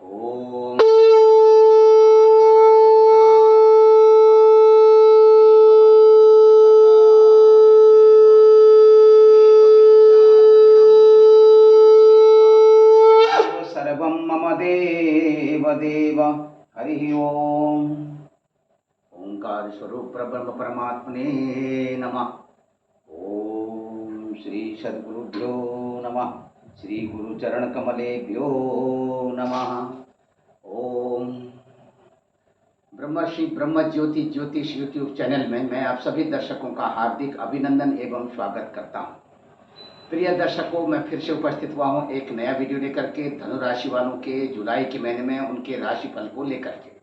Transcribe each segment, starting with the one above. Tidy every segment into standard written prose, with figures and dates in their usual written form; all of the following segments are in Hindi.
ओम सर्वं मम देव देव। हरि ओम। ओंकार स्वरूप ब्रह्म परमात्मने नमः। ओम श्री सद्गुरुभ्यो नमः। श्री गुरु चरण कमलेभ्यो नमः। ओम ब्रह्मर्षि ब्रह्म ज्योति ज्योतिष यूट्यूब चैनल में मैं आप सभी दर्शकों का हार्दिक अभिनंदन एवं स्वागत करता हूं। प्रिय दर्शकों, मैं फिर से उपस्थित हुआ हूं एक नया वीडियो लेकर के धनु राशि वालों के जुलाई के महीने में उनके राशिफल को लेकर के।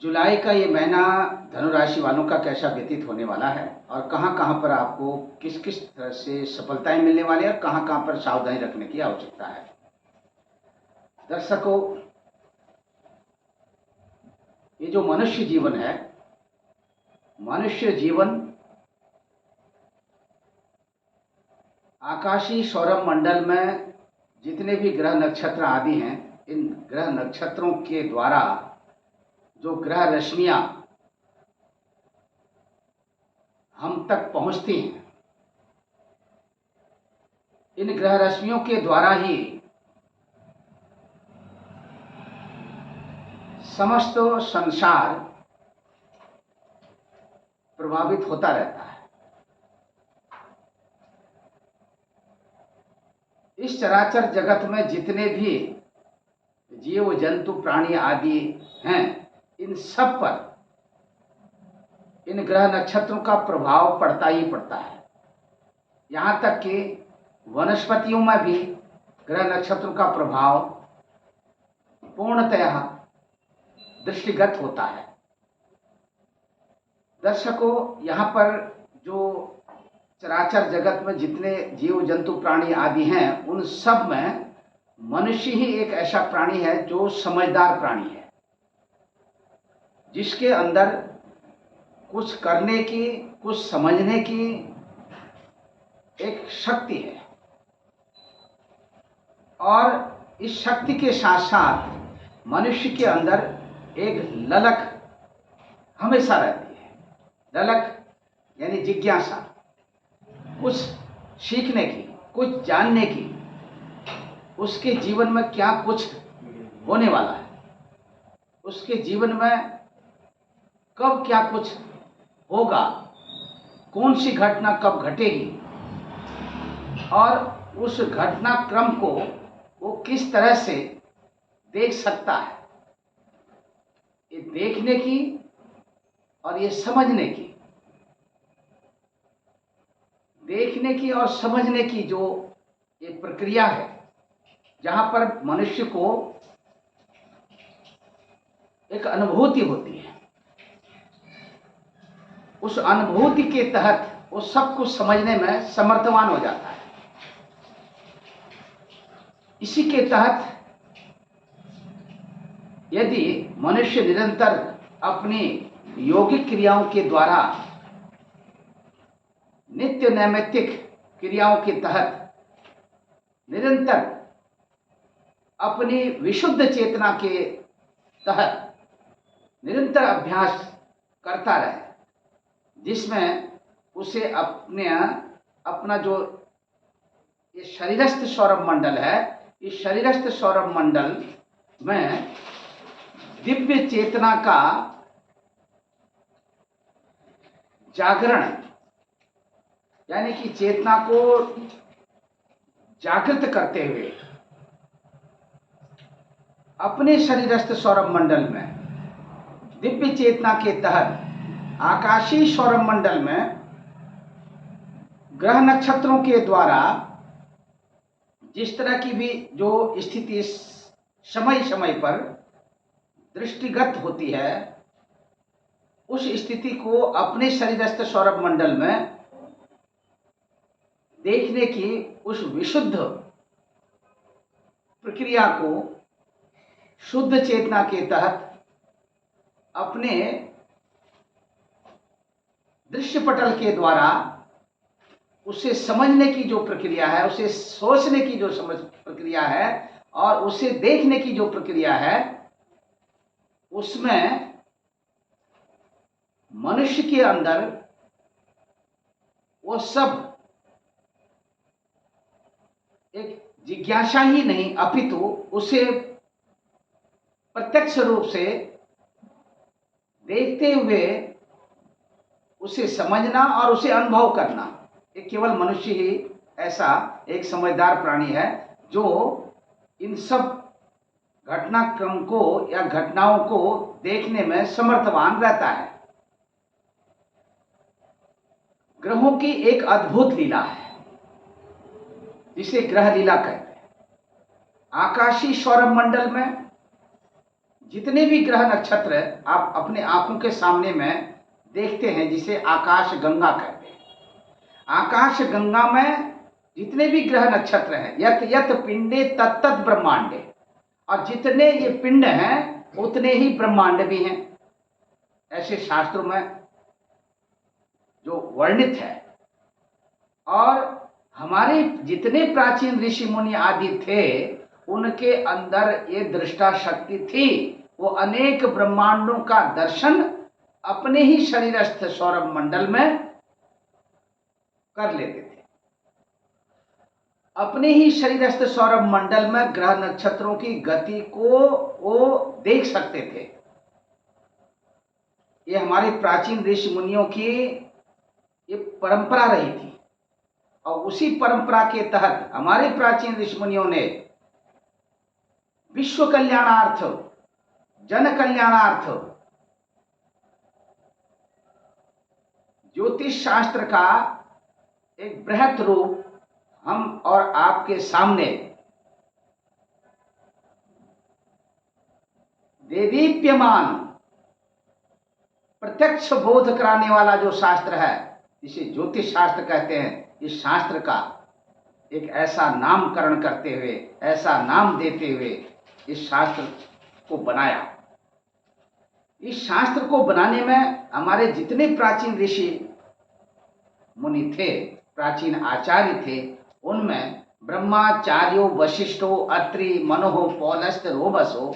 जुलाई का ये महीना धनु राशि वालों का कैसा व्यतीत होने वाला है और कहां पर आपको किस किस तरह से सफलताएं मिलने वाली है और कहां पर सावधानी रखने की आवश्यकता है। दर्शकों, ये जो मनुष्य जीवन है, मनुष्य जीवन आकाशीय सौर मंडल में जितने भी ग्रह नक्षत्र आदि हैं, इन ग्रह नक्षत्रों के द्वारा जो ग्रह रश्मियां हम तक पहुंचती हैं, इन ग्रह रश्मियों के द्वारा ही समस्त संसार प्रभावित होता रहता है। इस चराचर जगत में जितने भी जीव जंतु प्राणी आदि हैं, इन सब पर इन ग्रह नक्षत्रों का प्रभाव पड़ता ही पड़ता है। यहाँ तक कि वनस्पतियों में भी ग्रह नक्षत्रों का प्रभाव पूर्णतः दृष्टिगत होता है। दर्शकों, यहाँ पर जो चराचर जगत में जितने जीव जंतु प्राणी आदि हैं, उन सब में मनुष्य ही एक ऐसा प्राणी है जो समझदार प्राणी है, जिसके अंदर कुछ करने की, कुछ समझने की एक शक्ति है। और इस शक्ति के साथ साथ मनुष्य के अंदर एक ललक हमेशा रहती है। ललक यानी जिज्ञासा, कुछ सीखने की, कुछ जानने की, उसके जीवन में क्या कुछ होने वाला है, उसके जीवन में कब क्या कुछ होगा, कौन सी घटना कब घटेगी और उस घटनाक्रम को वो किस तरह से देख सकता है। ये देखने की और ये समझने की, देखने की और समझने की जो ये प्रक्रिया है, जहाँ पर मनुष्य को एक अनुभूति होती है, उस अनुभूति के तहत वो सब कुछ समझने में समर्थवान हो जाता है। इसी के तहत यदि मनुष्य निरंतर अपनी योगिक क्रियाओं के द्वारा, नित्य नैमित्तिक क्रियाओं के तहत निरंतर अपनी विशुद्ध चेतना के तहत निरंतर अभ्यास करता रहे, जिसमें उसे अपना जो ये शरीरस्थ सौरभ मंडल है, इस शरीरस्थ सौरभ मंडल में दिव्य चेतना का जागरण, यानी कि चेतना को जागृत करते हुए अपने शरीरस्थ सौरभ मंडल में दिव्य चेतना के तहत आकाशीय सौरभ मंडल में ग्रह नक्षत्रों के द्वारा जिस तरह की भी जो स्थिति समय समय पर दृष्टिगत होती है, उस स्थिति को अपने शरीरस्थ सौरभ मंडल में देखने की उस विशुद्ध प्रक्रिया को शुद्ध चेतना के तहत अपने दृश्य पटल के द्वारा उसे समझने की जो प्रक्रिया है, उसे सोचने की जो समझ प्रक्रिया है और उसे देखने की जो प्रक्रिया है उसमें मनुष्य के अंदर वो सब एक जिज्ञासा ही नहीं अपितु उसे प्रत्यक्ष रूप से देखते हुए उसे समझना और उसे अनुभव करना, ये केवल मनुष्य ही ऐसा एक समझदार प्राणी है जो इन सब घटनाक्रम को या घटनाओं को देखने में समर्थवान रहता है। ग्रहों की एक अद्भुत लीला है जिसे ग्रह लीला कहते हैं। आकाशीय सौर मंडल में जितने भी ग्रह नक्षत्र आप अपने आंखों के सामने में देखते हैं, जिसे आकाश गंगा कहते हैं, आकाश गंगा में जितने भी ग्रह नक्षत्र हैं, यत यत पिंडे तत्त ब्रह्मांडे, और जितने ये पिंड हैं उतने ही ब्रह्मांड भी हैं, ऐसे शास्त्रों में जो वर्णित है। और हमारे जितने प्राचीन ऋषि मुनि आदि थे उनके अंदर ये दृष्टा शक्ति थी, वो अनेक ब्रह्मांडों का दर्शन अपने ही शरीरस्थ सौरभ मंडल में कर लेते थे। अपने ही शरीरस्थ सौरभ मंडल में ग्रह नक्षत्रों की गति को वो देख सकते थे। ये हमारे प्राचीन ऋषि मुनियों की ये परंपरा रही थी, और उसी परंपरा के तहत हमारे प्राचीन ऋषि मुनियों ने विश्व कल्याणार्थ, जन कल्याणार्थ ज्योतिष शास्त्र का एक बृहत रूप हम और आपके सामने देदीप्यमान प्रत्यक्ष बोध कराने वाला जो शास्त्र है, जिसे ज्योतिष शास्त्र कहते हैं, इस शास्त्र का एक ऐसा नामकरण करते हुए, ऐसा नाम देते हुए इस शास्त्र को बनाया। इस शास्त्र को बनाने में हमारे जितने प्राचीन ऋषि मुनि थे, प्राचीन आचार्य थे, उनमें ब्रह्माचार्यो वशिष्ठो अत्रि मनो पौलस्त रोबसो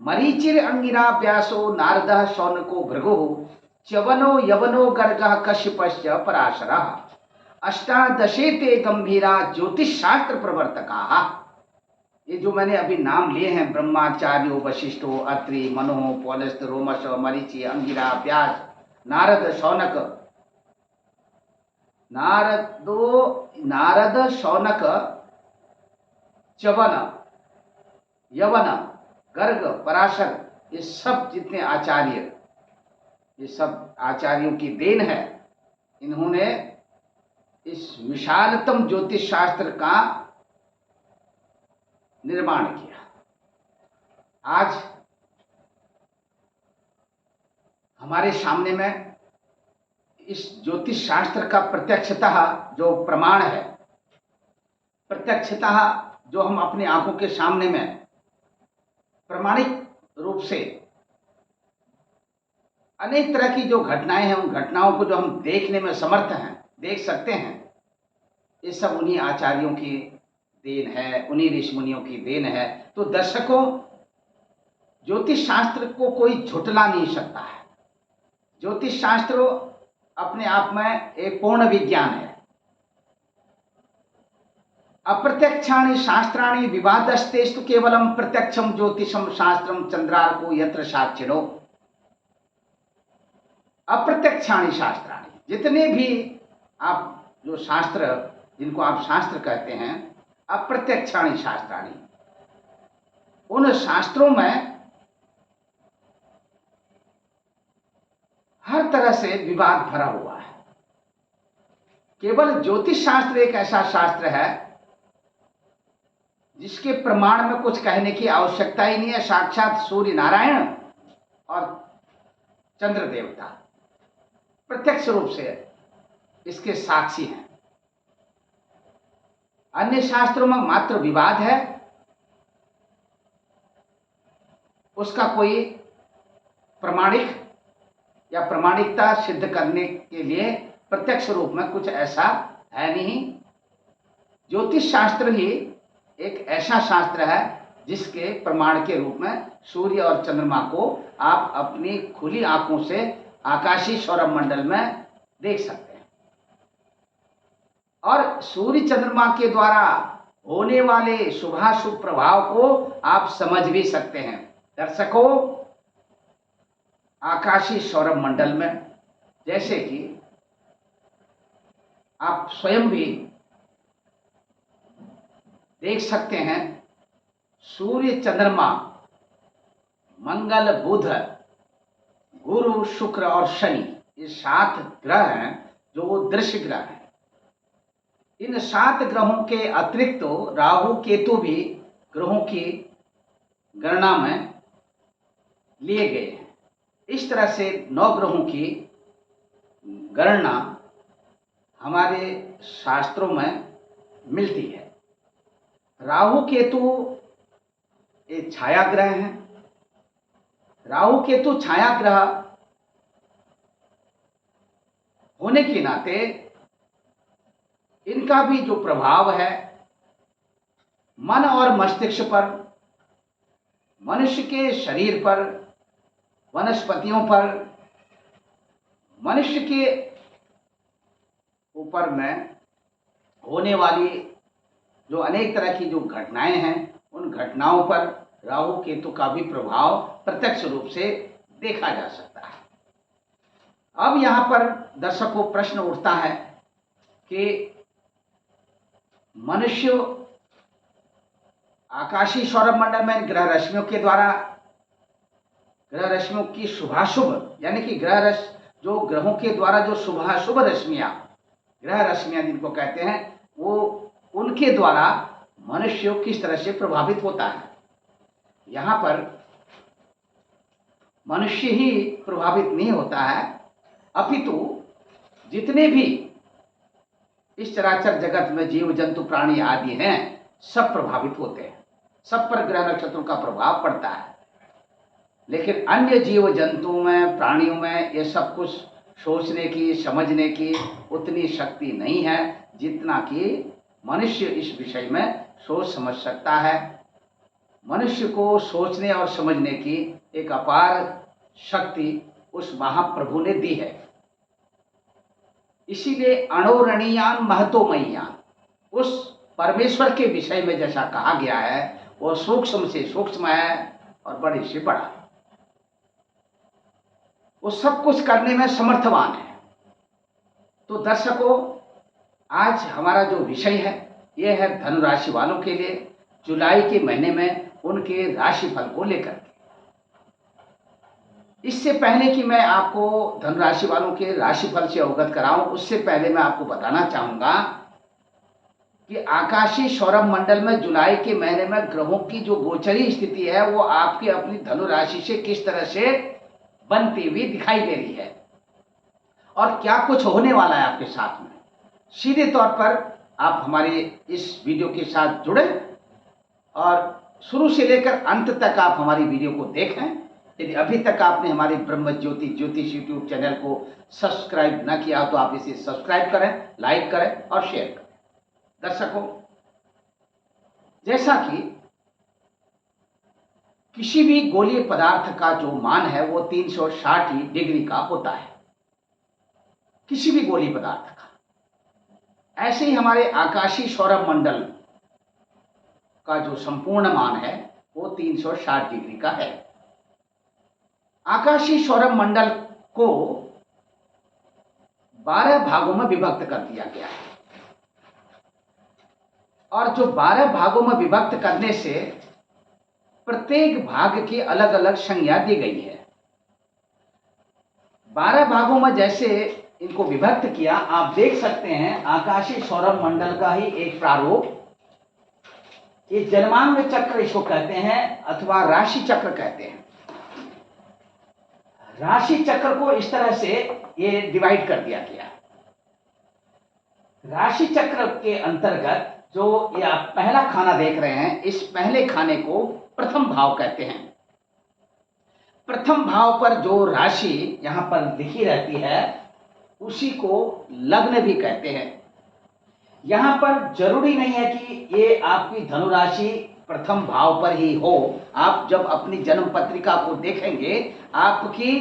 मरीचिर अंगिरा व्यासो नारद शौनको भृगु च्यवनो यवनो गर्गः कश्यपश्च पराशरः अष्टादशे ते गंभीरा ज्योतिष शास्त्र प्रवर्तका। ये जो मैंने अभी नाम लिए हैं, ब्रह्माचार्यो वशिष्ठो अत्रि मनो पौलस्त रोमस मरीचि अंगिरा व्यास नारद शौनक, नारद शौनक च्यवन यवन गर्ग पराशर, ये सब जितने आचार्य, ये सब आचार्यों की देन है। इन्होंने इस विशालतम ज्योतिष शास्त्र का निर्माण किया। आज हमारे सामने में इस ज्योतिष शास्त्र का प्रत्यक्षतः जो प्रमाण है, प्रत्यक्षतः जो हम अपनी आंखों के सामने में प्रमाणिक रूप से अनेक तरह की जो घटनाएं हैं, उन घटनाओं को जो हम देखने में समर्थ हैं, देख सकते हैं, ये सब उन्हीं आचार्यों की देन है, उन्हीं ऋषि मुनियों की देन है। तो दर्शकों, ज्योतिष शास्त्र को कोई झुटला नहीं सकता है। ज्योतिष शास्त्र अपने आप में एक पूर्ण विज्ञान है। अप्रत्यक्षाणि शास्त्राणि विवादस्तेस्तु केवलम प्रत्यक्षम ज्योतिषम शास्त्रम चंद्रार्को यत्र साक्षिणो। अप्रत्यक्षाणि शास्त्राणि, जितने भी आप जो शास्त्र, जिनको आप शास्त्र कहते हैं, अप्रत्यक्षाणि शास्त्राणि, उन शास्त्रों में हर तरह से विवाद भरा हुआ है। केवल ज्योतिष शास्त्र एक ऐसा शास्त्र है जिसके प्रमाण में कुछ कहने की आवश्यकता ही नहीं है। साक्षात सूर्य नारायण और चंद्र देवता प्रत्यक्ष रूप से इसके साक्षी हैं। अन्य शास्त्रों में मात्र विवाद है, उसका कोई प्रमाणिक या प्रमाणिकता सिद्ध करने के लिए प्रत्यक्ष रूप में कुछ ऐसा है नहीं। ज्योतिष शास्त्र ही एक ऐसा शास्त्र है जिसके प्रमाण के रूप में सूर्य और चंद्रमा को आप अपनी खुली आंखों से आकाशीय सौरमंडल में देख सकते हैं। और सूर्य चंद्रमा के द्वारा होने वाले शुभाशुभ प्रभाव को आप समझ भी सकते हैं। दर्शकों, आकाशीय सौरमंडल में जैसे कि आप स्वयं भी देख सकते हैं, सूर्य चंद्रमा मंगल बुध गुरु शुक्र और शनि, ये 7 ग्रह हैं जो दृश्य ग्रह हैं। इन 7 ग्रहों के अतिरिक्त तो राहु केतु भी ग्रहों की गणना में लिए गए हैं। इस तरह से 9 ग्रहों की गणना हमारे शास्त्रों में मिलती है। राहु केतु ये छाया ग्रह हैं। राहु केतु छाया ग्रह होने के नाते इनका भी जो प्रभाव है मन और मस्तिष्क पर, मनुष्य के शरीर पर, वनस्पतियों पर, मनुष्य के ऊपर में होने वाली जो अनेक तरह की जो घटनाएं हैं, उन घटनाओं पर राहु केतु का भी प्रभाव प्रत्यक्ष रूप से देखा जा सकता है। अब यहां पर दर्शकों प्रश्न उठता है कि मनुष्य आकाशीय सौरमंडल में ग्रह रश्मियों के द्वारा, ग्रह रश्मियों की शुभाशुभ यानी कि जो ग्रहों के द्वारा जो शुभाशुभ रश्मियां, ग्रह रश्मियां जिनको कहते हैं, वो उनके द्वारा मनुष्य किस तरह से प्रभावित होता है। यहां पर मनुष्य ही प्रभावित नहीं होता है, अपितु जितने भी इस चराचर जगत में जीव जंतु प्राणी आदि हैं, सब प्रभावित होते हैं, सब पर ग्रह नक्षत्रों का प्रभाव पड़ता है। लेकिन अन्य जीव जंतुओं में, प्राणियों में ये सब कुछ सोचने की, समझने की उतनी शक्ति नहीं है जितना कि मनुष्य इस विषय में सोच समझ सकता है। मनुष्य को सोचने और समझने की एक अपार शक्ति उस महाप्रभु ने दी है। इसीलिए अणोरणीयान महतोमय्यान, उस परमेश्वर के विषय में जैसा कहा गया है, वो सूक्ष्म से सूक्ष्म है और बड़े से बड़ा, वो सब कुछ करने में समर्थवान है। तो दर्शकों, आज हमारा जो विषय है यह है धनु राशि वालों के लिए जुलाई के महीने में उनके राशिफल को लेकर। इससे पहले कि मैं आपको धनु राशि वालों के राशिफल से अवगत कराऊं, उससे पहले मैं आपको बताना चाहूंगा कि आकाशीय सौरभ मंडल में जुलाई के महीने में ग्रहों की जो गोचरी स्थिति है वो आपकी अपनी धनु राशि से किस तरह से बनती हुई दिखाई दे रही है और क्या कुछ होने वाला है आपके साथ में। सीधे तौर पर आप हमारे इस वीडियो के साथ जुड़े और शुरू से लेकर अंत तक आप हमारी वीडियो को देखें। यदि अभी तक आपने हमारे ब्रह्म ज्योति ज्योतिष यूट्यूब चैनल को सब्सक्राइब न किया तो आप इसे सब्सक्राइब करें, लाइक करें और शेयर करें। दर्शकों, जैसा कि किसी भी गोलीय पदार्थ का जो मान है वो 360 डिग्री का होता है, किसी भी गोलीय पदार्थ का। ऐसे ही हमारे आकाशीय सौरभ मंडल का जो संपूर्ण मान है वो 360 डिग्री का है। आकाशीय सौरभ मंडल को 12 भागों में विभक्त कर दिया गया है और जो 12 भागों में विभक्त करने से प्रत्येक भाग की अलग अलग संज्ञा दी गई है। 12 भागों में जैसे इनको विभक्त किया, आप देख सकते हैं आकाशीय सौरभ मंडल का ही एक प्रारूप, ये जन्मांग चक्र इसको कहते हैं अथवा राशि चक्र कहते हैं। राशि चक्र को इस तरह से ये डिवाइड कर दिया गया। राशि चक्र के अंतर्गत जो ये आप पहला खाना देख रहे हैं, इस पहले खाने को प्रथम भाव कहते हैं। प्रथम भाव पर जो राशि यहां पर लिखी रहती है उसी को लग्न भी कहते हैं। यहां पर जरूरी नहीं है कि ये आपकी धनु राशि प्रथम भाव पर ही हो। आप जब अपनी जन्म पत्रिका को देखेंगे, आपकी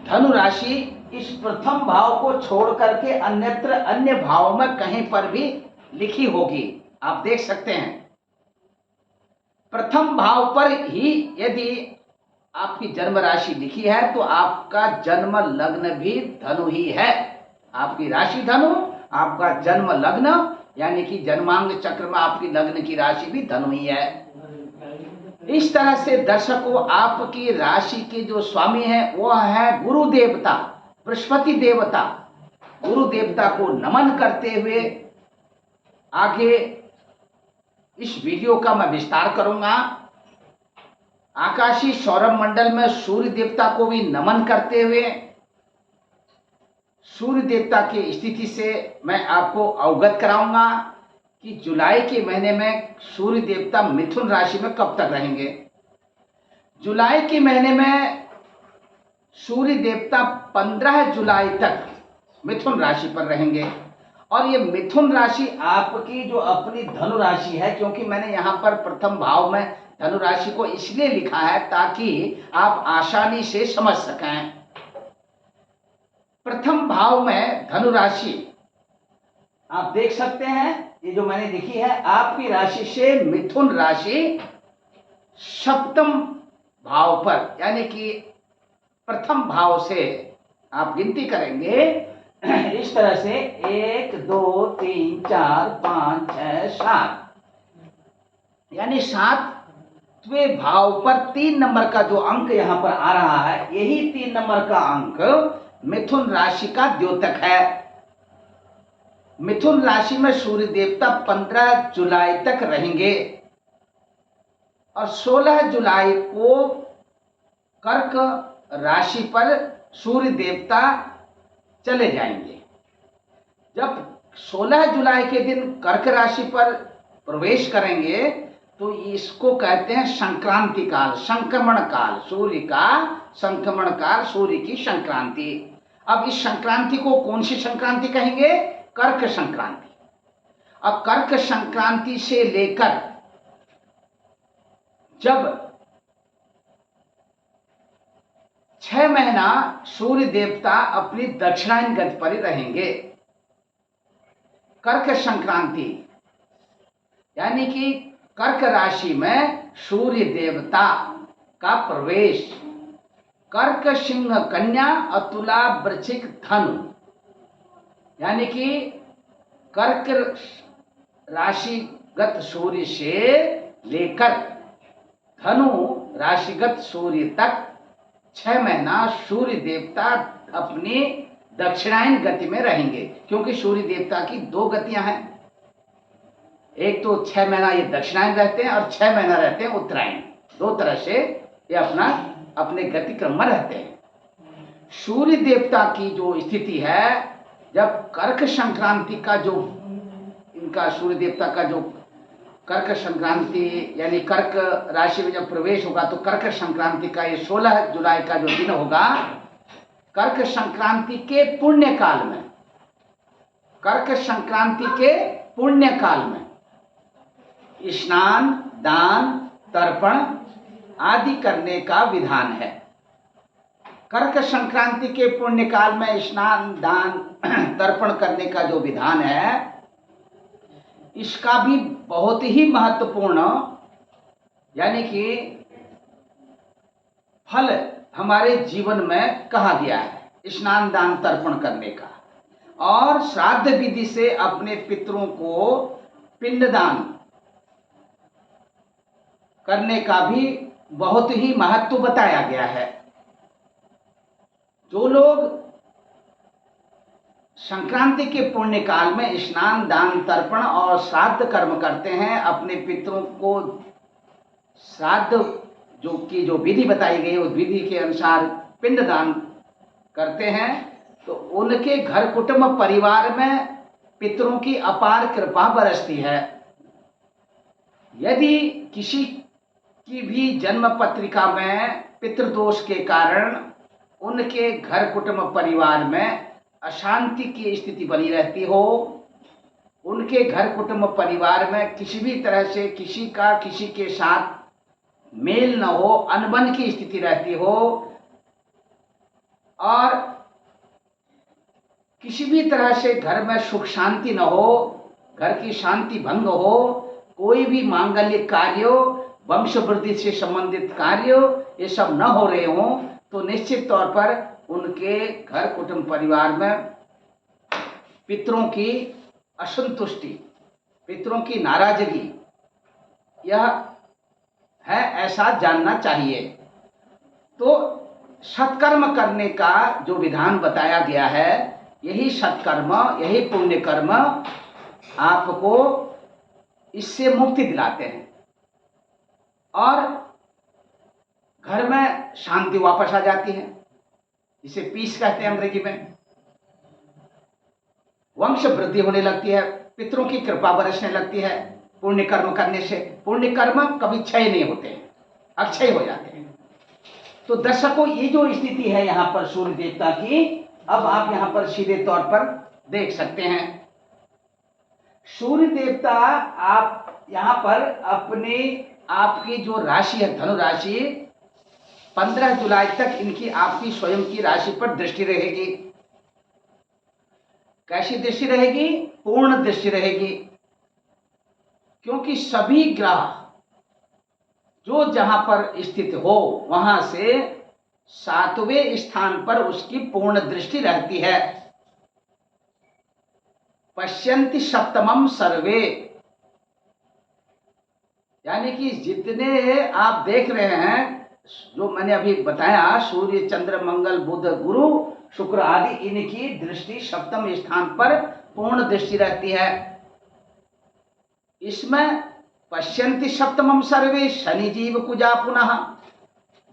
धनु राशि इस प्रथम भाव को छोड़ करके अन्यत्र अन्य भाव में कहीं पर भी लिखी होगी, आप देख सकते हैं। प्रथम भाव पर ही यदि आपकी जन्म राशि लिखी है तो आपका जन्म लग्न भी धनु ही है। आपकी राशि धनु, आपका जन्म लग्न यानी कि जन्मांग चक्र में आपकी लग्न की राशि भी धनु ही है। इस तरह से दर्शकों, आपकी राशि के जो स्वामी है वो है गुरु देवता, बृहस्पति देवता। गुरु देवता को नमन करते हुए आगे इस वीडियो का मैं विस्तार करूंगा। आकाशीय सौरभ मंडल में सूर्य देवता को भी नमन करते हुए सूर्य देवता की स्थिति से मैं आपको अवगत कराऊंगा कि जुलाई के महीने में सूर्य देवता मिथुन राशि में कब तक रहेंगे। जुलाई के महीने में सूर्य देवता 15 जुलाई तक मिथुन राशि पर रहेंगे। और ये मिथुन राशि आपकी जो अपनी धनु राशि है, क्योंकि मैंने यहाँ पर प्रथम भाव में धनु राशि को इसलिए लिखा है ताकि आप आसानी से समझ सकें। प्रथम भाव में धनु राशि आप देख सकते हैं, ये जो मैंने लिखी है, आपकी राशि से मिथुन राशि सप्तम भाव पर यानी कि प्रथम भाव से आप गिनती करेंगे इस तरह से 1 2 3 4 5 6 7 यानी 7वें भाव पर 3 नंबर का जो अंक यहां पर आ रहा है, यही 3 नंबर का अंक मिथुन राशि का द्योतक है। मिथुन राशि में सूर्य देवता 15 जुलाई तक रहेंगे और 16 जुलाई को कर्क राशि पर सूर्य देवता चले जाएंगे। जब 16 जुलाई के दिन कर्क राशि पर प्रवेश करेंगे तो इसको कहते हैं संक्रांति काल, संक्रमण काल, सूर्य का संक्रमण काल, सूर्य की संक्रांति। अब इस संक्रांति को कौन सी संक्रांति कहेंगे? कर्क संक्रांति। अब कर्क संक्रांति से लेकर जब 6 महीना सूर्य देवता अपनी दक्षिणायन गति पर ही रहेंगे। कर्क संक्रांति यानी कि कर्क राशि में सूर्य देवता का प्रवेश, कर्क सिंह कन्या और तुला वृश्चिक धनु यानी कि कर्क राशिगत सूर्य से लेकर धनु राशिगत सूर्य तक 6 महीना सूर्य देवता अपनी दक्षिणायन गति में रहेंगे। क्योंकि सूर्य देवता की 2 गतियां हैं, एक तो 6 महीना ये दक्षिणायन रहते हैं और 6 महीना रहते हैं उत्तरायण। 2 तरह से ये अपने गति क्रम में रहते हैं। सूर्य देवता की जो स्थिति है, जब कर्क संक्रांति का जो इनका सूर्य देवता का जो कर्क संक्रांति यानी कर्क राशि में जब प्रवेश होगा तो कर्क संक्रांति का ये 16 जुलाई का जो दिन होगा, कर्क संक्रांति के पुण्य काल में, कर्क संक्रांति के पुण्य काल में स्नान, दान, तर्पण आदि करने का विधान है। कर्क संक्रांति के पुण्य काल में स्नान, दान, तर्पण करने का जो विधान है, इसका भी बहुत ही महत्वपूर्ण यानी कि फल हमारे जीवन में कहा गया है स्नान, दान, तर्पण करने का। और श्राद्ध विधि से अपने पितरों को पिंडदान करने का भी बहुत ही महत्व बताया गया है। जो लोग संक्रांति के पुण्य काल में स्नान, दान, तर्पण और श्राद्ध कर्म करते हैं, अपने पितरों को श्राद्ध जो विधि बताई गई उस विधि के अनुसार पिंडदान करते हैं, तो उनके घर कुटुंब परिवार में पितरों की अपार कृपा बरसती है। यदि किसी की भी जन्म पत्रिका में पितृदोष के कारण उनके घर कुटुंब परिवार में अशांति की स्थिति बनी रहती हो, उनके घर कुटुंब परिवार में किसी भी तरह से किसी का किसी के साथ मेल न हो, अनबन की स्थिति रहती हो, और किसी भी तरह से घर में सुख शांति न हो, घर की शांति भंग हो, कोई भी मांगल्य कार्य, वंश वृद्धि से संबंधित कार्य ये सब न हो रहे हों, तो निश्चित तौर पर उनके घर कुटुंब परिवार में पितरों की असंतुष्टि, पितरों की नाराजगी यह है, ऐसा जानना चाहिए। तो सत्कर्म करने का जो विधान बताया गया है, यही सत्कर्म, यही पुण्य कर्म आपको इससे मुक्ति दिलाते हैं और घर में शांति वापस आ जाती है, जिसे पीस कहते हैं अंग्रेजी में। वंश वृद्धि होने लगती है, पितरों की कृपा बरसने लगती है पुण्य कर्म करने से। पुण्य कर्म कभी क्षय नहीं होते हैं, अक्षय हो जाते हैं। तो दर्शकों, ये जो स्थिति है यहाँ पर सूर्य देवता की, अब आप यहाँ पर सीधे तौर पर देख सकते हैं। सूर्य देवता आप यहाँ पर अपने आपकी जो राशि है धनु राशि, 15 जुलाई तक इनकी आपकी स्वयं की राशि पर दृष्टि रहेगी। कैसी दृष्टि रहेगी? पूर्ण दृष्टि रहेगी, क्योंकि सभी ग्रह जो जहां पर स्थित हो वहां से 7वें स्थान पर उसकी पूर्ण दृष्टि रहती है। पश्यन्ति सप्तमम सर्वे, यानी कि जितने आप देख रहे हैं, जो मैंने अभी बताया, सूर्य चंद्र मंगल बुध गुरु शुक्र आदि, इनकी दृष्टि सप्तम स्थान पर पूर्ण दृष्टि रहती है। इसमें पश्यन्ति सप्तमम सर्वे शनि जीव कुजा पुनः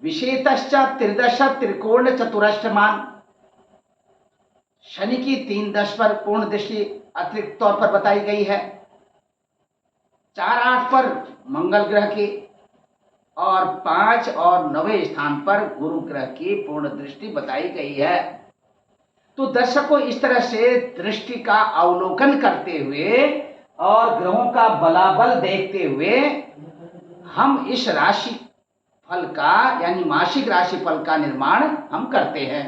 विशेषश्च त्रिदश त्रिकोण चतुरष्टमान। शनि की 3-10 पर पूर्ण दृष्टि अतिरिक्त तौर पर बताई गई है, 4-8 पर मंगल ग्रह की, और 5 और 9वें स्थान पर गुरु ग्रह की पूर्ण दृष्टि बताई गई है। तो दर्शकों, इस तरह से दृष्टि का अवलोकन करते हुए और ग्रहों का बलाबल देखते हुए हम इस राशि फल का, यानी मासिक राशि फल का निर्माण हम करते हैं।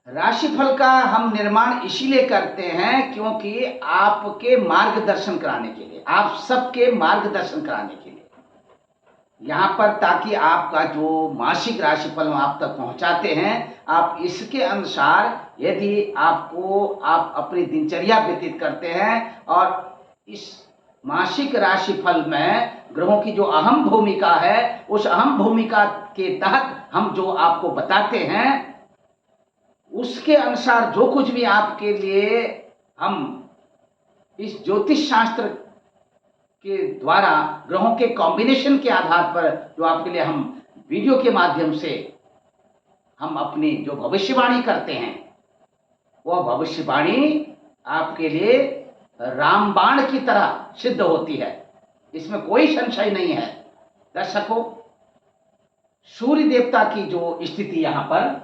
राशिफल का हम निर्माण इसीलिए करते हैं क्योंकि आपके मार्गदर्शन कराने के लिए, आप सबके मार्गदर्शन कराने के लिए यहाँ पर, ताकि आपका जो मासिक राशिफल हम आप तक पहुँचाते हैं, आप इसके अनुसार यदि आप अपनी दिनचर्या व्यतीत करते हैं और इस मासिक राशिफल में ग्रहों की जो अहम भूमिका है, उस अहम भूमिका के तहत हम जो आपको बताते हैं, उसके अनुसार जो कुछ भी आपके लिए हम इस ज्योतिष शास्त्र के द्वारा ग्रहों के कॉम्बिनेशन के आधार पर जो आपके लिए हम वीडियो के माध्यम से हम अपनी जो भविष्यवाणी करते हैं, वह भविष्यवाणी आपके लिए रामबाण की तरह सिद्ध होती है, इसमें कोई संशय नहीं है। दर्शकों, सूर्य देवता की जो स्थिति यहाँ पर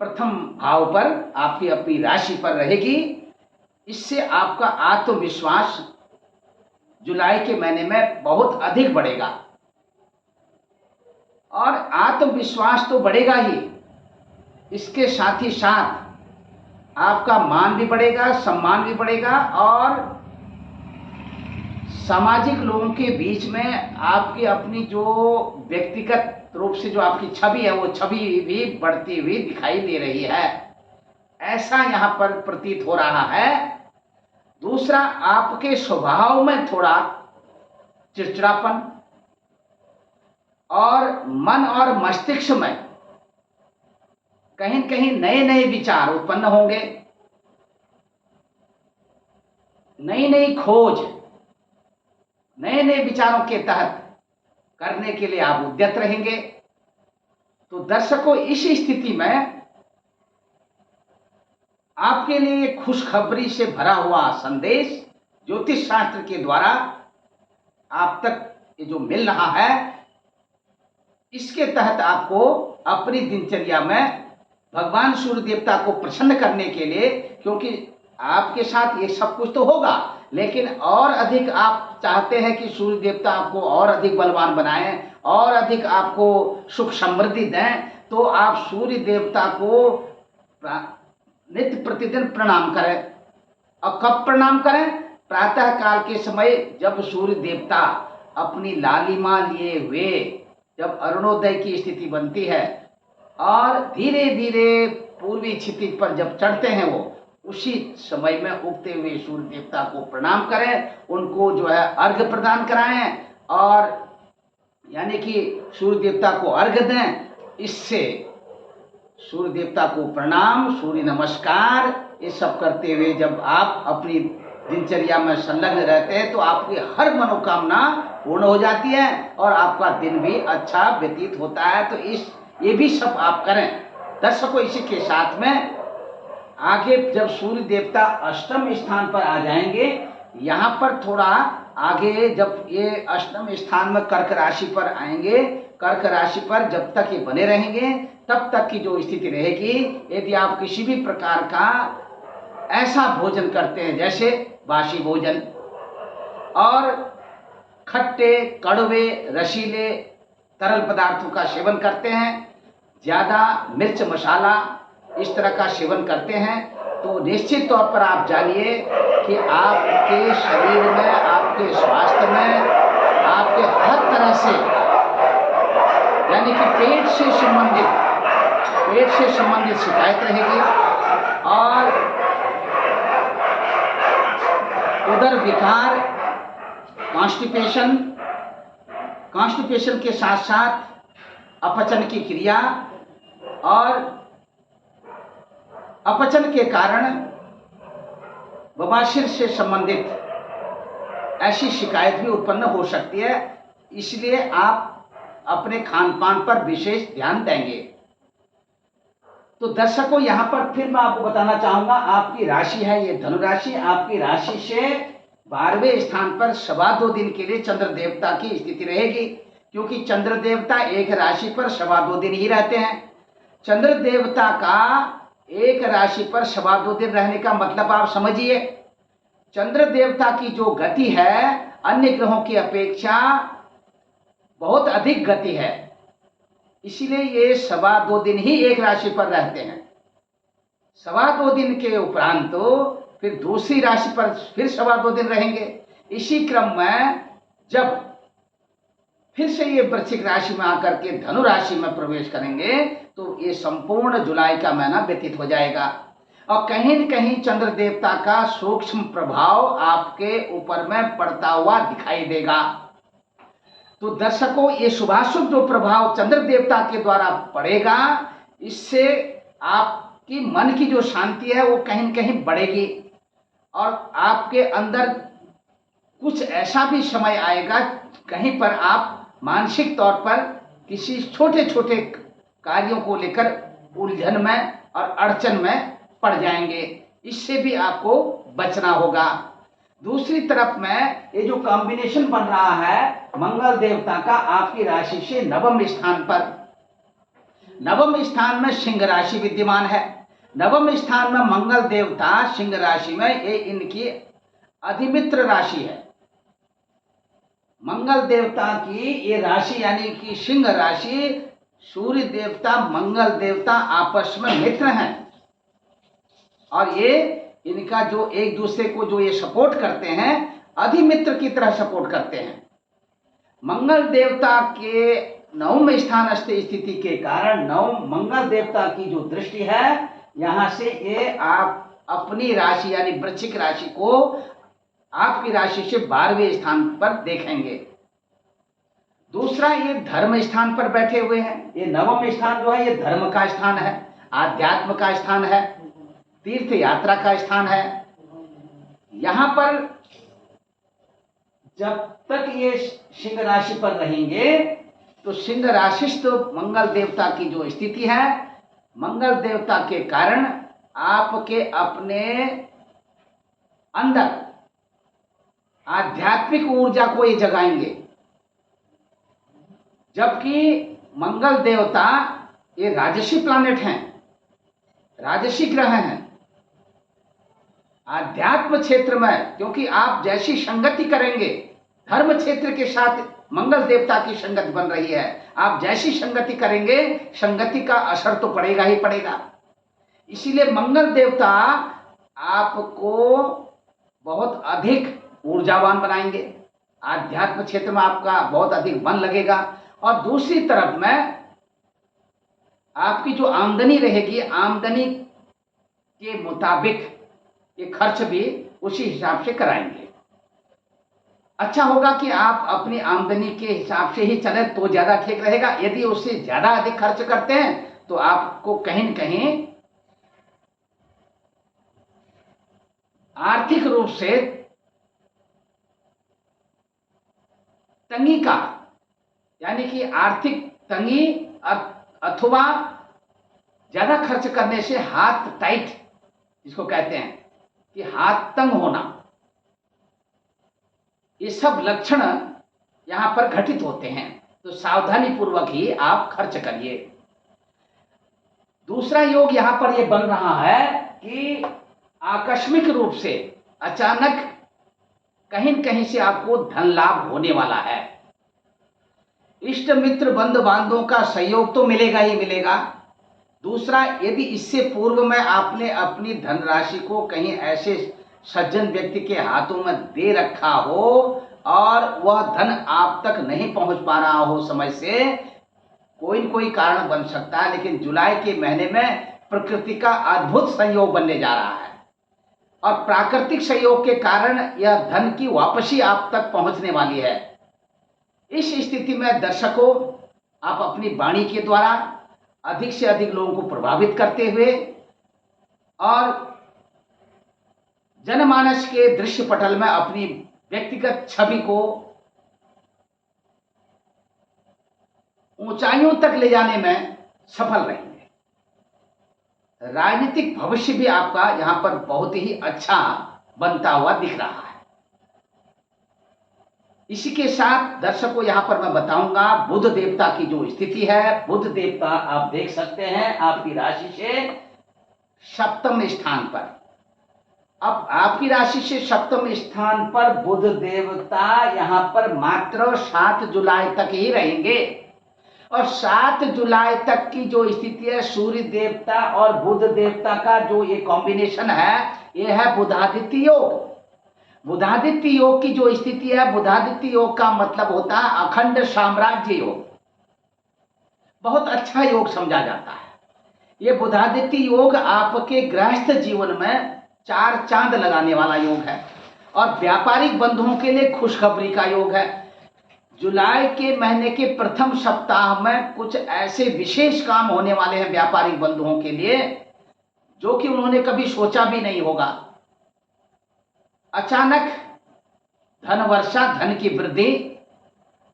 प्रथम भाव पर आपकी अपनी राशि पर रहेगी, इससे आपका आत्मविश्वास जुलाई के महीने में बहुत अधिक बढ़ेगा। और आत्मविश्वास तो बढ़ेगा ही, इसके साथ ही साथ आपका मान भी बढ़ेगा, सम्मान भी बढ़ेगा, और सामाजिक लोगों के बीच में आपकी अपनी जो व्यक्तिगत रूप से जो आपकी छवि है, वो छवि भी बढ़ती हुई दिखाई दे रही है, ऐसा यहाँ पर प्रतीत हो रहा है। दूसरा, आपके स्वभाव में थोड़ा चिड़चिड़ापन और मन और मस्तिष्क में कहीं कहीं नए नए विचार उत्पन्न होंगे, नई नई खोज, नए नए विचारों के तहत करने के लिए आप उद्यत रहेंगे। तो दर्शकों, इस स्थिति में आपके लिए खुशखबरी से भरा हुआ संदेश ज्योतिष शास्त्र के द्वारा आप तक ये जो मिल रहा है, इसके तहत आपको अपनी दिनचर्या में भगवान सूर्य देवता को प्रसन्न करने के लिए, क्योंकि आपके साथ ये सब कुछ तो होगा, लेकिन और अधिक आप चाहते हैं कि सूर्य देवता आपको और अधिक बलवान बनाएं, और अधिक आपको सुख समृद्धि दें, तो आप सूर्य देवता को नित्य प्रतिदिन प्रणाम करें। और कब प्रणाम करें? प्रातः काल के समय, जब सूर्य देवता अपनी लालिमा लिए हुए, जब अरुणोदय की स्थिति बनती है और धीरे धीरे पूर्वी क्षितिज पर जब चढ़ते हैं, वो उसी समय में उगते हुए सूर्य देवता को प्रणाम करें, उनको जो है अर्घ्य प्रदान कराएं, और यानी कि सूर्य देवता को अर्घ्य दें। इससे सूर्य देवता को प्रणाम, सूर्य नमस्कार, ये सब करते हुए जब आप अपनी दिनचर्या में संलग्न रहते हैं, तो आपकी हर मनोकामना पूर्ण हो जाती है और आपका दिन भी अच्छा व्यतीत होता है। तो ये भी सब आप करें। दर्शकों, इसी के साथ में आगे जब सूर्य देवता अष्टम स्थान पर आ जाएंगे, यहाँ पर थोड़ा आगे जब ये अष्टम स्थान में कर्क राशि पर आएंगे, कर्क राशि पर जब तक ये बने रहेंगे, तब तक की जो स्थिति रहेगी, यदि आप किसी भी प्रकार का ऐसा भोजन करते हैं जैसे बासी भोजन और खट्टे, कड़वे, रसीले तरल पदार्थों का सेवन करते हैं, ज़्यादा मिर्च मसाला इस तरह का सेवन करते हैं, तो निश्चित तौर पर आप जानिए कि आपके शरीर में, आपके स्वास्थ्य में, आपके हर तरह से, यानी कि पेट से संबंधित शिकायत रहेगी, और उदर विकार, कॉन्स्टिपेशन के साथ साथ अपचन की क्रिया, और अपचन के कारण बवासीर से संबंधित ऐसी शिकायत भी उत्पन्न हो सकती है। इसलिए आप अपने खान पान पर विशेष ध्यान देंगे। तो दर्शकों, यहाँ पर फिर मैं आपको बताना चाहूंगा, आपकी राशि है ये धनु राशि। आपकी राशि से 12वें स्थान पर 2.25 दिन के लिए चंद्र देवता की स्थिति रहेगी, क्योंकि चंद्र देवता एक राशि पर 2.25 दिन ही रहते हैं। चंद्र देवता का एक राशि पर 2.25 दिन रहने का मतलब आप समझिए, चंद्र देवता की जो गति है अन्य ग्रहों की अपेक्षा बहुत अधिक गति है, इसीलिए ये 2.25 दिन ही एक राशि पर रहते हैं। 2.25 दिन के उपरांत तो फिर दूसरी राशि पर फिर 2.25 दिन रहेंगे। इसी क्रम में जब फिर से ये वृश्चिक राशि में आकर के धनु राशि में प्रवेश करेंगे, तो ये संपूर्ण जुलाई का महीना व्यतीत हो जाएगा, और कहीं न कहीं चंद्र देवता का सूक्ष्म प्रभाव आपके ऊपर में पड़ता हुआ दिखाई देगा। तो दर्शकों, ये शुभाशुभ जो प्रभाव चंद्र देवता के द्वारा पड़ेगा, इससे आपकी मन की जो शांति है वो कहीं न कहीं बढ़ेगी, और आपके अंदर कुछ ऐसा भी समय आएगा कहीं पर आप मानसिक तौर पर किसी छोटे छोटे कार्यों को लेकर उलझन में और अड़चन में पड़ जाएंगे। इससे भी आपको बचना होगा। दूसरी तरफ में ये जो कॉम्बिनेशन बन रहा है मंगल देवता का आपकी राशि से नवम स्थान पर, नवम स्थान में सिंह राशि विद्यमान है। नवम स्थान में मंगल देवता सिंह राशि में, ये इनकी अधिमित्र राशि है। मंगल देवता की ये राशि यानी कि सिंह राशि, सूर्य देवता मंगल देवता आपस में मित्र हैं, और ये इनका जो एक दूसरे को जो ये सपोर्ट करते हैं, अधिमित्र की तरह सपोर्ट करते हैं। मंगल देवता के नवम स्थान स्थिति के कारण नवम मंगल देवता की जो दृष्टि है, यहाँ से ये आप अपनी राशि यानी वृश्चिक राशि को आपकी राशि से 12वें स्थान पर देखेंगे। दूसरा, ये धर्म स्थान पर बैठे हुए हैं। ये नवम स्थान जो है ये धर्म का स्थान है, आध्यात्म का स्थान है, तीर्थ यात्रा का स्थान है। यहाँ पर जब तक ये सिंह राशि पर रहेंगे, तो सिंह राशिस्थ मंगल देवता की जो स्थिति है, मंगल देवता के कारण आपके अपने अंदर आध्यात्मिक ऊर्जा को ये जगाएंगे। जबकि मंगल देवता ये राजसी प्लैनेट हैं, राजसी ग्रह हैं, आध्यात्म क्षेत्र में, क्योंकि आप जैसी संगति करेंगे, धर्म क्षेत्र के साथ मंगल देवता की संगत बन रही है, आप जैसी संगति करेंगे संगति का असर तो पड़ेगा ही पड़ेगा। इसीलिए मंगल देवता आपको बहुत अधिक ऊर्जावान बनाएंगे, आध्यात्म क्षेत्र में आपका बहुत अधिक मन लगेगा। और दूसरी तरफ में आपकी जो आमदनी रहेगी, आमदनी के मुताबिक ये खर्च भी उसी हिसाब से कराएंगे। अच्छा होगा कि आप अपनी आमदनी के हिसाब से ही चले तो ज्यादा ठीक रहेगा। यदि उससे ज्यादा अधिक खर्च करते हैं तो आपको कहीं न कहीं आर्थिक रूप से तंगी का, यानी कि आर्थिक तंगी अथवा ज्यादा खर्च करने से हाथ टाइट, जिसको कहते हैं कि हाथ तंग होना, ये सब लक्षण यहां पर घटित होते हैं। तो सावधानी पूर्वक ही आप खर्च करिए। दूसरा योग यहां पर यह बन रहा है कि आकस्मिक रूप से अचानक कहीं न कहीं से आपको धन लाभ होने वाला है। इष्ट मित्र बंधु बांधवों का सहयोग तो मिलेगा ही मिलेगा। दूसरा, यदि इससे पूर्व में आपने अपनी धनराशि को कहीं ऐसे सज्जन व्यक्ति के हाथों में दे रखा हो और वह धन आप तक नहीं पहुंच पा रहा हो समय से, कोई न कोई कारण बन सकता है, लेकिन जुलाई के महीने में प्रकृति का अद्भुत संयोग बनने जा रहा है और प्राकृतिक संयोग के कारण यह धन की वापसी आप तक पहुंचने वाली है। इस स्थिति में दर्शकों, आप अपनी वाणी के द्वारा अधिक से अधिक लोगों को प्रभावित करते हुए और जनमानस के दृश्य पटल में अपनी व्यक्तिगत छवि को ऊंचाइयों तक ले जाने में सफल रहेंगे। राजनीतिक भविष्य भी आपका यहां पर बहुत ही अच्छा बनता हुआ दिख रहा है। इसी के साथ दर्शकों, यहां पर मैं बताऊंगा बुध देवता की जो स्थिति है। बुध देवता आप देख सकते हैं आपकी राशि से सप्तम स्थान पर। अब आपकी राशि से सप्तम स्थान पर बुध देवता यहां पर मात्र 7 जुलाई तक ही रहेंगे और 7 जुलाई तक की जो स्थिति है, सूर्य देवता और बुध देवता का जो ये कॉम्बिनेशन है, ये है बुधादित्य योग। बुधादित्य योग की जो स्थिति है, बुधादित्य योग का मतलब होता है अखंड साम्राज्य योग। बहुत अच्छा योग समझा जाता है। ये बुधादित्य योग आपके गृहस्थ जीवन में 4 चांद लगाने वाला योग है और व्यापारिक बंधुओं के लिए खुशखबरी का योग है। जुलाई के महीने के प्रथम सप्ताह में कुछ ऐसे विशेष काम होने वाले हैं व्यापारिक बंधुओं के लिए जो कि उन्होंने कभी सोचा भी नहीं होगा। अचानक धन वर्षा, धन की वृद्धि,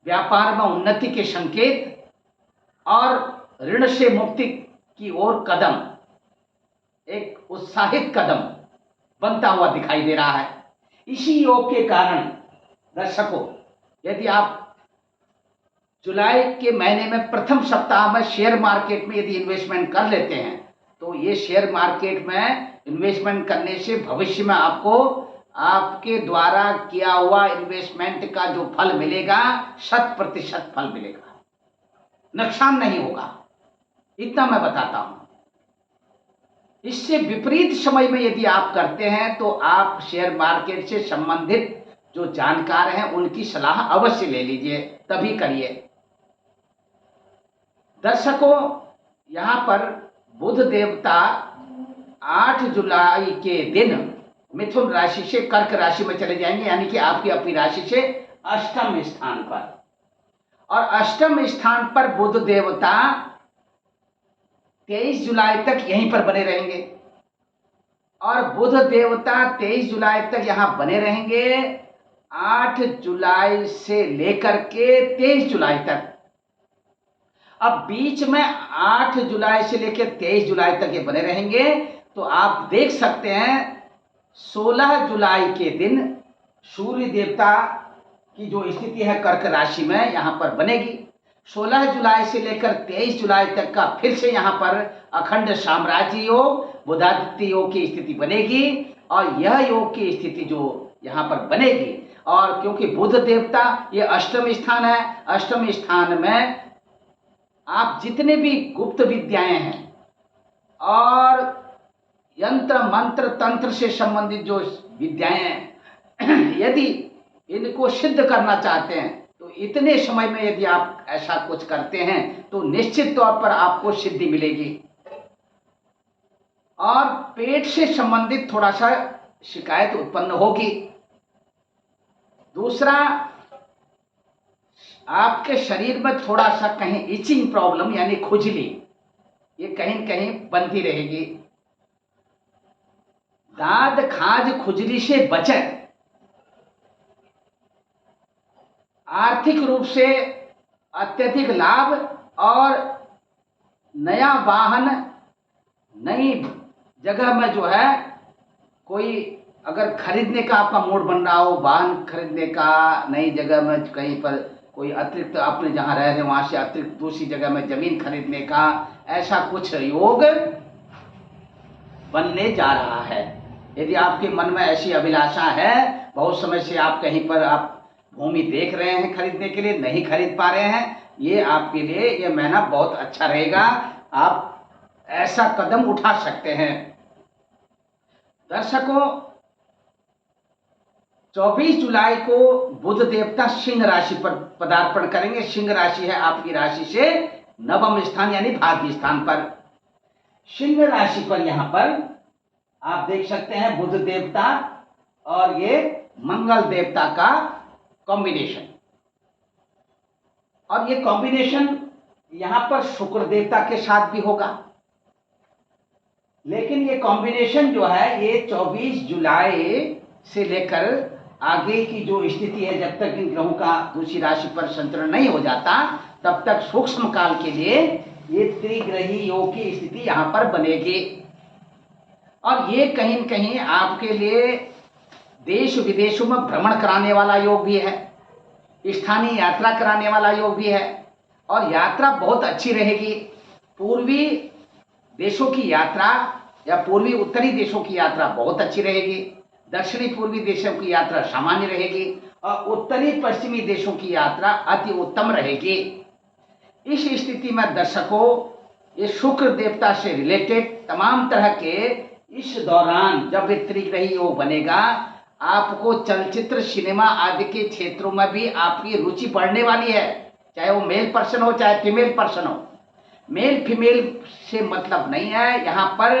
व्यापार में उन्नति के संकेत और ऋण से मुक्ति की ओर कदम, एक उत्साहित कदम बनता हुआ दिखाई दे रहा है। इसी योग के कारण दर्शकों, यदि आप जुलाई के महीने में प्रथम सप्ताह में शेयर मार्केट में यदि इन्वेस्टमेंट कर लेते हैं तो ये शेयर मार्केट में इन्वेस्टमेंट करने से भविष्य में आपको आपके द्वारा किया हुआ इन्वेस्टमेंट का जो फल मिलेगा 100% फल मिलेगा, नुकसान नहीं होगा, इतना मैं बताता हूं। इससे विपरीत समय में यदि आप करते हैं तो आप शेयर मार्केट से संबंधित जो जानकार हैं उनकी सलाह अवश्य ले लीजिए, तभी करिए। दर्शकों, यहां पर बुध देवता 8 जुलाई के दिन मिथुन राशि से कर्क राशि में चले जाएंगे, यानी कि आपकी अपनी राशि से अष्टम स्थान पर। और अष्टम स्थान पर बुध देवता 23 जुलाई तक यहीं पर बने रहेंगे और बुध देवता 23 जुलाई तक यहां बने रहेंगे। 8 जुलाई से लेकर के 23 जुलाई तक, अब बीच में 8 जुलाई से लेकर 23 जुलाई तक ये बने रहेंगे। तो आप देख सकते हैं 16 जुलाई के दिन सूर्य देवता की जो स्थिति है कर्क राशि में यहां पर बनेगी। 16 जुलाई से लेकर 23 जुलाई तक का फिर से यहां पर अखंड साम्राज्य योग, बुधादित्य योग की स्थिति बनेगी और यह योग की स्थिति जो यहाँ पर बनेगी, और क्योंकि बुध देवता ये अष्टम स्थान है, अष्टम स्थान में आप जितने भी गुप्त विद्याएं हैं और यंत्र मंत्र तंत्र से संबंधित जो विद्याएं हैं, यदि इनको सिद्ध करना चाहते हैं तो इतने समय में यदि आप ऐसा कुछ करते हैं तो निश्चित तौर पर आपको सिद्धि मिलेगी। और पेट से संबंधित थोड़ा सा शिकायत उत्पन्न होगी। दूसरा, आपके शरीर में थोड़ा सा कहीं इचिंग प्रॉब्लम यानी खुजली, ये कहीं कहीं बनती रहेगी। दाद खाज खुजली से बचें। आर्थिक रूप से अत्यधिक लाभ और नया वाहन, नई जगह में जो है कोई अगर खरीदने का आपका मूड बन रहा हो, वाहन खरीदने का, नई जगह में कहीं पर कोई अतिरिक्त आपने जहाँ रह रहे हैं वहाँ से अतिरिक्त दूसरी जगह में जमीन खरीदने का, ऐसा कुछ योग बनने जा रहा है। यदि आपके मन में ऐसी अभिलाषा है, बहुत समय से आप कहीं पर आप भूमि देख रहे हैं खरीदने के लिए, नहीं खरीद पा रहे हैं, ये आपके लिए ये महीना बहुत अच्छा रहेगा। आप ऐसा कदम उठा सकते हैं। दर्शकों, 24 जुलाई को बुध देवता सिंह राशि पर पदार्पण करेंगे। सिंह राशि है आपकी राशि से नवम स्थान यानी भाग्य स्थान पर। सिंह राशि पर यहां पर आप देख सकते हैं बुध देवता और ये मंगल देवता का कॉम्बिनेशन, और ये कॉम्बिनेशन यहां पर शुक्र देवता के साथ भी होगा। लेकिन ये कॉम्बिनेशन जो है ये 24 जुलाई से लेकर आगे की जो स्थिति है, जब तक इन ग्रहों का दूसरी राशि पर संतरण नहीं हो जाता तब तक सूक्ष्म काल के लिए ये त्रिग्रही योग की स्थिति यहां पर बनेगी। और ये कहीं न कहीं आपके लिए देश विदेशों में भ्रमण कराने वाला योग भी है, स्थानीय यात्रा कराने वाला योग भी है, और यात्रा बहुत अच्छी रहेगी। पूर्वी देशों की यात्रा या पूर्वी उत्तरी देशों की यात्रा बहुत अच्छी रहेगी, दक्षिणी पूर्वी देशों की यात्रा सामान्य रहेगी, और उत्तरी पश्चिमी देशों की यात्रा अति उत्तम रहेगी। इस स्थिति में दर्शकों, ये शुक्र देवता से रिलेटेड तमाम तरह के इस दौरान जब ये त्रिग्रही योग बनेगा, आपको चलचित्र सिनेमा आदि के क्षेत्रों में भी आपकी रुचि बढ़ने वाली है। चाहे वो मेल पर्सन हो चाहे फीमेल पर्सन हो, मेल फीमेल से मतलब नहीं है, यहाँ पर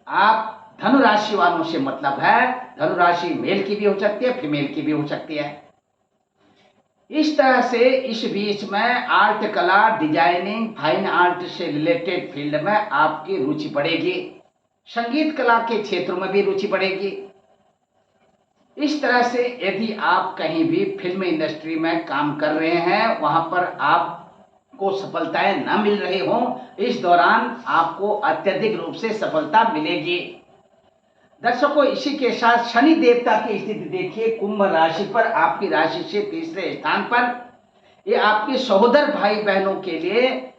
आप धनु राशि वालों से मतलब है। धनु राशि मेल की भी हो सकती है, फीमेल की भी हो सकती है। इस तरह से इस बीच में आर्ट, कला, डिजाइनिंग, फाइन आर्ट से रिलेटेड फील्ड में आपकी रुचि बढ़ेगी। संगीत कला के क्षेत्रों में भी रुचि बढ़ेगी। इस तरह से यदि आप कहीं भी फिल्म इंडस्ट्री में काम कर रहे हैं, वहां पर आपको सफलताएं न मिल रही हों, इस दौरान आपको अत्यधिक रूप से सफलता मिलेगी। दर्शकों, इसी के साथ शनि देवता की स्थिति देखिए कुंभ राशि पर, आपकी राशि से तीसरे स्थान पर। ये आपके सहोदर भाई बहनों के लिए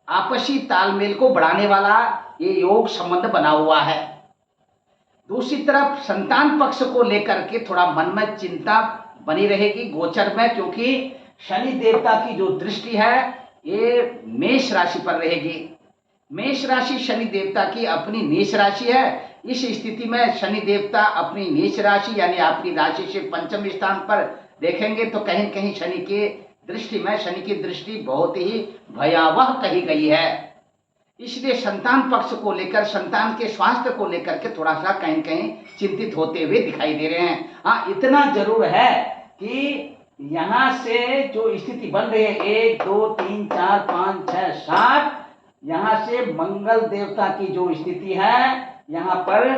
आपसी तालमेल को बढ़ाने वाला ये योग संबंध बना हुआ है। दूसरी तरफ संतान पक्ष को लेकर के थोड़ा मन में चिंता बनी रहेगी गोचर में, क्योंकि शनि देवता की जो दृष्टि है ये मेष राशि पर रहेगी। मेष राशि शनि देवता की अपनी नीच राशि है। इस स्थिति में शनि देवता अपनी नीच राशि यानी आपकी राशि से पंचम स्थान पर देखेंगे तो कहीं कहीं शनि की दृष्टि बहुत ही भयावह कही गई है। इसलिए संतान पक्ष को लेकर, संतान के स्वास्थ्य को लेकर के थोड़ा सा कहीं कहीं चिंतित होते हुए दिखाई दे रहे हैं। हाँ, इतना जरूर है कि यहाँ से जो स्थिति बन रही है 1 2 3 4 5 6 7, यहाँ से मंगल देवता की जो स्थिति है यहाँ पर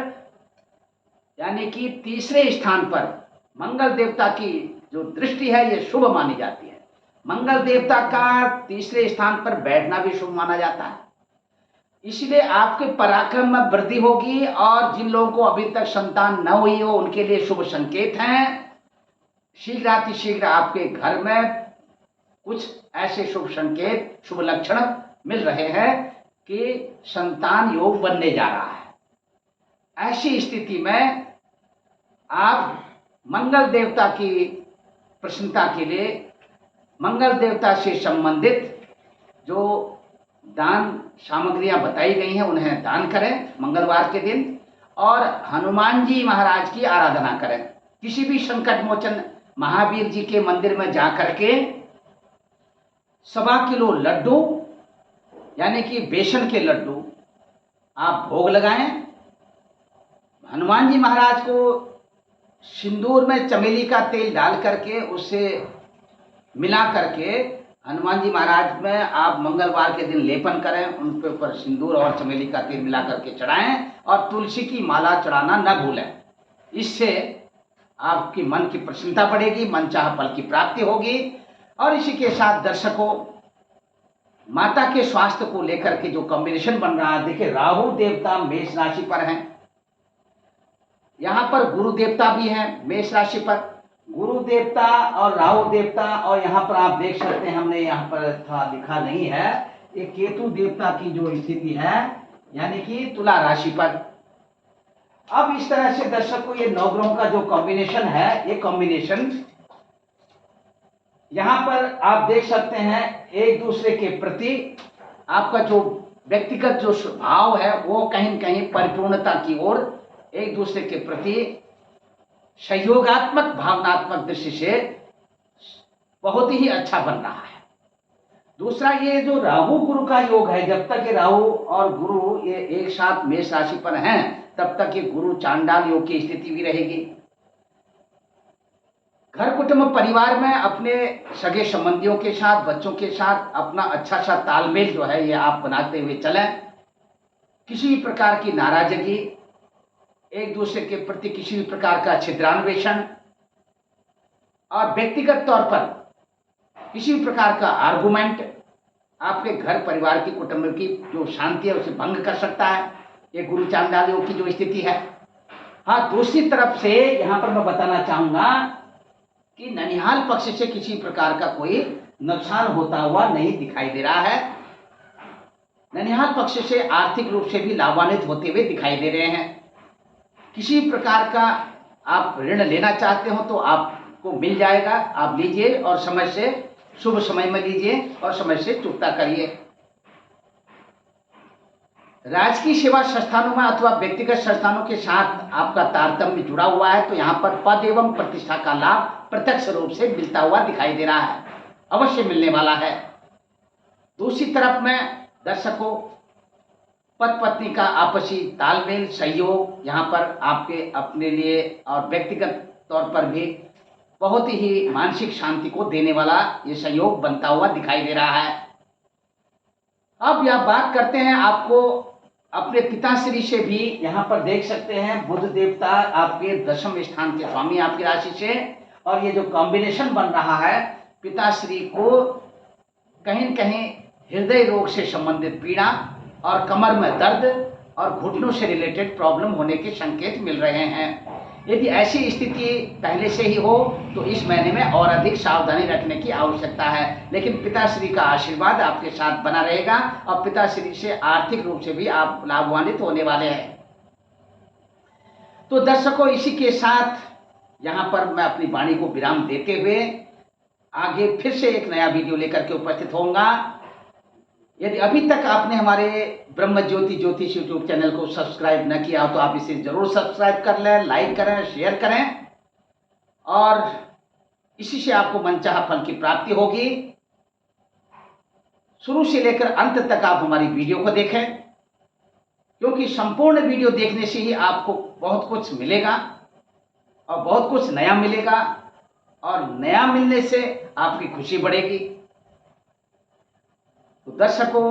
यानी कि तीसरे स्थान पर मंगल देवता की जो दृष्टि है ये शुभ मानी जाती है। मंगल देवता का तीसरे स्थान पर बैठना भी शुभ माना जाता है। इसलिए आपके पराक्रम में वृद्धि होगी, और जिन लोगों को अभी तक संतान न हुई हो उनके लिए शुभ संकेत हैं। शीघ्र आपके घर में कुछ ऐसे शुभ संकेत, शुभ लक्षण मिल रहे हैं कि संतान योग बनने जा रहा है। ऐसी स्थिति में आप मंगल देवता की प्रसन्नता के लिए मंगल देवता से संबंधित जो दान सामग्रियां बताई गई हैं उन्हें दान करें मंगलवार के दिन, और हनुमान जी महाराज की आराधना करें। किसी भी संकट मोचन महावीर जी के मंदिर में जा करके 1.25 किलो लड्डू यानी कि बेसन के लड्डू आप भोग लगाएं। हनुमान जी महाराज को सिंदूर में चमेली का तेल डाल करके उससे मिला करके हनुमान जी महाराज में आप मंगलवार के दिन लेपन करें, उनके ऊपर सिंदूर और चमेली का तेल मिला करके चढ़ाएं, और तुलसी की माला चढ़ाना न भूलें। इससे आपकी मन की प्रसन्नता बढ़ेगी, मनचाहा फल की प्राप्ति होगी। और इसी के साथ दर्शकों, माता के स्वास्थ्य को लेकर के जो कॉम्बिनेशन बन रहा है, देखिए राहु देवता मेष राशि पर हैं, यहाँ पर गुरु देवता भी हैं मेष राशि पर, गुरु देवता और राहु देवता, और यहाँ पर आप देख सकते हैं हमने यहाँ पर था लिखा नहीं है, ये केतु देवता की जो स्थिति है यानी कि तुला राशि पर। अब इस तरह से दर्शकों ये 9 ग्रहों का जो कॉम्बिनेशन है, ये कॉम्बिनेशन यहाँ पर आप देख सकते हैं एक दूसरे के प्रति आपका जो व्यक्तिगत जो भाव है वो कहीं न कहीं परिपूर्णता की ओर एक दूसरे के प्रति सहयोगात्मक भावनात्मक दृष्टि से बहुत ही अच्छा बन रहा है। दूसरा, ये जो राहु गुरु का योग है, जब तक ये राहु और गुरु ये एक साथ मेष राशि पर हैं तब तक ये गुरु चांडाल योग की स्थिति भी रहेगी। घर कुटुंब परिवार में अपने सगे संबंधियों के साथ, बच्चों के साथ अपना अच्छा सा तालमेल जो है ये आप बनाते हुए चलें। किसी भी प्रकार की नाराजगी, एक दूसरे के प्रति किसी भी प्रकार का छिद्रान्वेषण, और व्यक्तिगत तौर पर किसी भी प्रकार का आर्गुमेंट आपके घर परिवार की कुटुंब की जो शांति है उसे भंग कर सकता है, ये गुरु चांडाल योग की जो स्थिति है। हाँ, दूसरी तरफ से यहाँ पर मैं बताना चाहूंगा कि ननिहाल पक्ष से किसी प्रकार का कोई नुकसान होता हुआ नहीं दिखाई दे रहा है। ननिहाल पक्ष से आर्थिक रूप से भी लाभान्वित होते हुए दिखाई दे रहे हैं। किसी प्रकार का आप ऋण लेना चाहते हो तो आपको मिल जाएगा, आप लीजिए और समय से शुभ समय में लीजिए और समय से चुकता करिए। राजकीय सेवा संस्थानों में अथवा व्यक्तिगत संस्थानों के साथ आपका तारतम्य जुड़ा हुआ है तो यहाँ पर पद एवं प्रतिष्ठा का लाभ प्रत्यक्ष रूप से मिलता हुआ दिखाई दे रहा है, अवश्य मिलने वाला है। दूसरी तरफ में दर्शकों, पति पत्नी का आपसी तालमेल सहयोग यहाँ पर आपके अपने लिए और व्यक्तिगत तौर पर भी बहुत ही मानसिक शांति को देने वाला ये सहयोग बनता हुआ दिखाई दे रहा है। अब यह बात करते हैं आपको अपने पिताश्री से भी। यहाँ पर देख सकते हैं बुध देवता आपके 10वें स्थान के स्वामी आपकी राशि से, और ये जो कॉम्बिनेशन बन रहा है, पिताश्री को कहीं न कहीं हृदय रोग से संबंधित पीड़ा और कमर में दर्द और घुटनों से रिलेटेड प्रॉब्लम होने के संकेत मिल रहे हैं। यदि ऐसी स्थिति पहले से ही हो तो इस महीने में और अधिक सावधानी रखने की आवश्यकता है, लेकिन पिताश्री का आशीर्वाद आपके साथ बना रहेगा और पिताश्री से आर्थिक रूप से भी आप लाभान्वित होने वाले हैं। तो दर्शकों, इसी के साथ यहाँ पर मैं अपनी वाणी को विराम देते हुए आगे फिर से एक नया वीडियो लेकर के उपस्थित होऊंगा। यदि अभी तक आपने हमारे ब्रह्म ज्योति ज्योतिष यूट्यूब चैनल को सब्सक्राइब न किया हो तो आप इसे जरूर सब्सक्राइब कर लें, लाइक करें, शेयर करें, और इसी से आपको मनचाहा फल की प्राप्ति होगी। शुरू से लेकर अंत तक आप हमारी वीडियो को देखें, क्योंकि संपूर्ण वीडियो देखने से ही आपको बहुत कुछ मिलेगा और बहुत कुछ नया मिलेगा, और नया मिलने से आपकी खुशी बढ़ेगी। तो दर्शकों,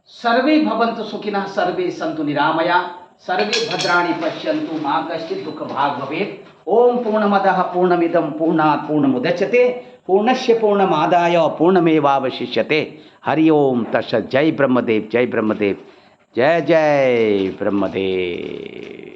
सर्वे भवन्तु सुखिनः, सर्वे सन्तु निरामया, सर्वे भद्राणि पश्यन्तु मा कश्चित् दुःख भाग् भवेत्। ओम पूर्णमदः पूर्णमिदं पूर्णात् पूर्णमुदच्यते पूर्णस्य पूर्णमादाय पूर्णमेवावशिष्यते। हरि ओम तत्सत्। जय ब्रह्मदेव, जय ब्रह्मदेव, जय जय ब्रह्मदेव।